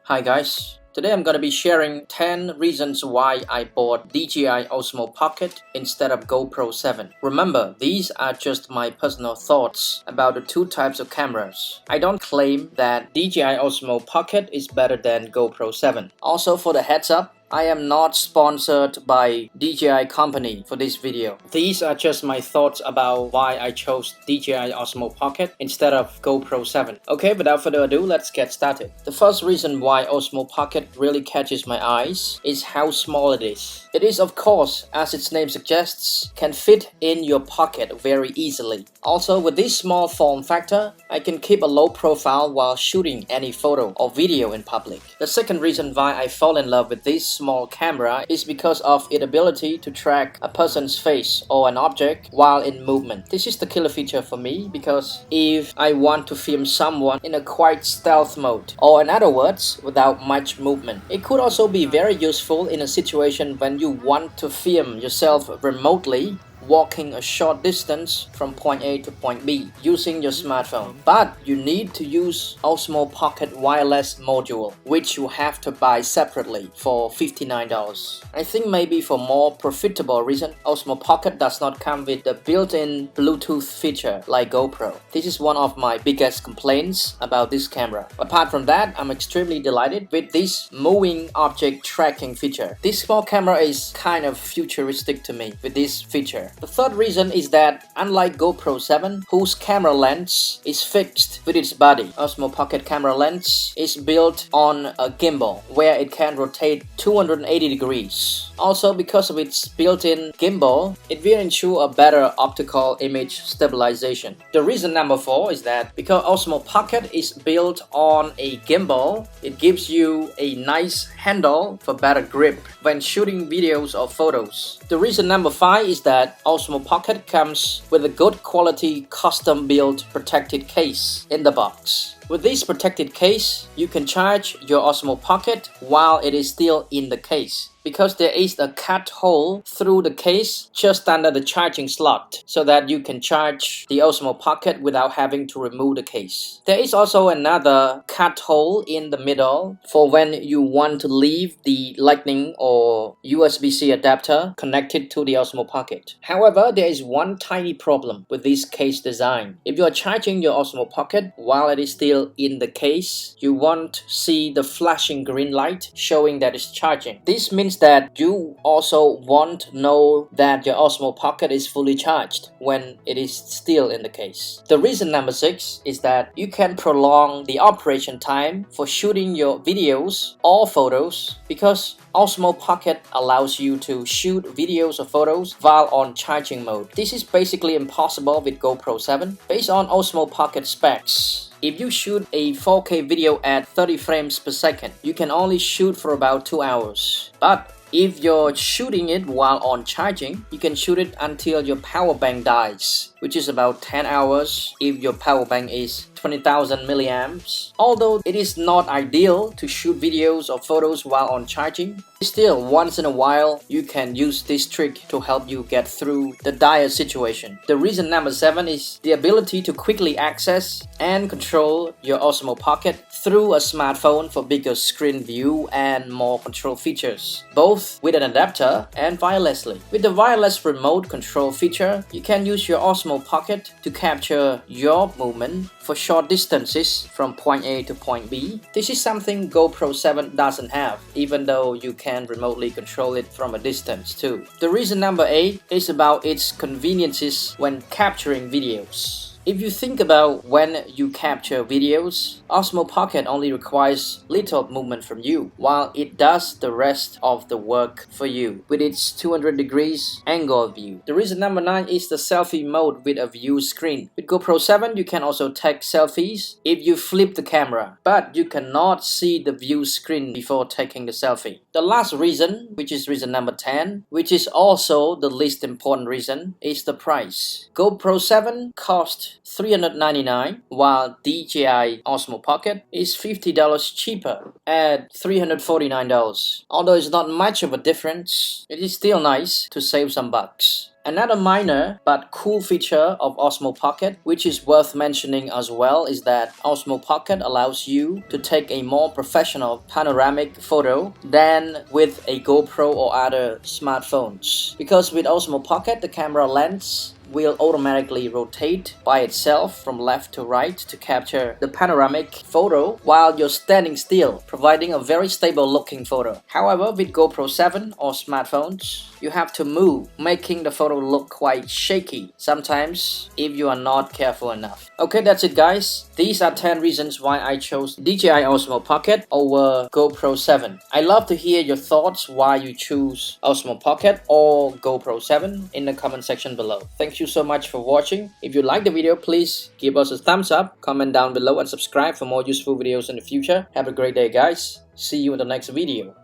Hi guys, today I'm gonna be sharing 10 reasons why I bought DJI Osmo Pocket instead of GoPro 7. Remember, these are just my personal thoughts about the two types of cameras. I don't claim that DJI Osmo Pocket is better than GoPro 7. Also, for the heads up, I am not sponsored by DJI company for this video. These are just my thoughts about why I chose DJI Osmo Pocket instead of GoPro 7. Okay, without further ado, let's get started. The first reason why Osmo Pocket really catches my eyes is how small it is. It is, of course, as its name suggests, can fit in your pocket very easily. Also, with this small form factor, I can keep a low profile while shooting any photo or video in public. The second reason why I fall in love with this small camera is because of its ability to track a person's face or an object while in movement. This is the killer feature for me because if I want to film someone in a quiet stealth mode, or in other words, without much movement. It could also be very useful in a situation when you want to film yourself remotely walking a short distance from point A to point B using your smartphone. But you need to use Osmo Pocket wireless module, which you have to buy separately for $59. I think maybe for more profitable reason, Osmo Pocket does not come with the built-in Bluetooth feature like GoPro. This is one of my biggest complaints about this camera. Apart from that, I'm extremely delighted with this moving object tracking feature. This small camera is kind of futuristic to me with this feature. The third reason is that unlike GoPro 7, whose camera lens is fixed with its body, Osmo Pocket camera lens is built on a gimbal where it can rotate 280 degrees. Also, because of its built-in gimbal, it will ensure a better optical image stabilization. The reason number 4 is that because Osmo Pocket is built on a gimbal, it gives you a nice handle for better grip when shooting videos or photos. The reason number 5 is that Osmo Pocket comes with a good quality custom-built protected case in the box. With this protected case, you can charge your Osmo Pocket while it is still in the case, because there is a cut hole through the case just under the charging slot so that you can charge the Osmo Pocket without having to remove the case. There is also another cut hole in the middle for when you want to leave the Lightning or USB-C adapter connected to the Osmo Pocket. However, there is one tiny problem with this case design. If you are charging your Osmo Pocket while it is still in the case, you won't see the flashing green light showing that it's charging. This means that you also won't know that your Osmo Pocket is fully charged when it is still in the case. The reason number 6 is that you can prolong the operation time for shooting your videos or photos because Osmo Pocket allows you to shoot videos or photos while on charging mode. This is basically impossible with GoPro 7. Based on Osmo Pocket specs, if you shoot a 4K video at 30 frames per second, you can only shoot for about 2 hours. But if you're shooting it while on charging, you can shoot it until your power bank dies, which is about 10 hours if your power bank is 20,000 milliamps. Although it is not ideal to shoot videos or photos while on charging, still once in a while you can use this trick to help you get through the dire situation. The reason number 7 is the ability to quickly access and control your Osmo Pocket through a smartphone for bigger screen view and more control features, both with an adapter and wirelessly. With the wireless remote control feature, you can use your Osmo Pocket to capture your movement for short distances from point A to point B. This is something GoPro 7 doesn't have, even though you can remotely control it from a distance too. The reason number 8 is about its conveniences when capturing videos. If you think about when you capture videos, Osmo Pocket only requires little movement from you, while it does the rest of the work for you with its 200 degrees angle view. The reason number 9 is the selfie mode with a view screen. With GoPro 7, you can also take selfies if you flip the camera, but you cannot see the view screen before taking the selfie. The last reason, which is reason number 10, which is also the least important reason, is the price. GoPro 7 cost $399, while DJI Osmo Pocket is $50 cheaper at $349. Although it's not much of a difference, it is still nice to save some bucks. Another minor but cool feature of Osmo Pocket, which is worth mentioning as well, is that Osmo Pocket allows you to take a more professional panoramic photo than with a GoPro or other smartphones. Because with Osmo Pocket, the camera lens will automatically rotate by itself from left to right to capture the panoramic photo while you're standing still, providing a very stable looking photo. However, with GoPro 7 or smartphones, you have to move, making the photo look quite shaky sometimes if you are not careful enough. Okay, that's it guys. These are 10 reasons why I chose DJI Osmo Pocket over GoPro 7. I love to hear your thoughts why you choose Osmo Pocket or GoPro 7 in the comment section below. Thank you so much for watching. If you like the video, please give us a thumbs up, comment down below and subscribe for more useful videos in the future. Have a great day guys. See you in the next video.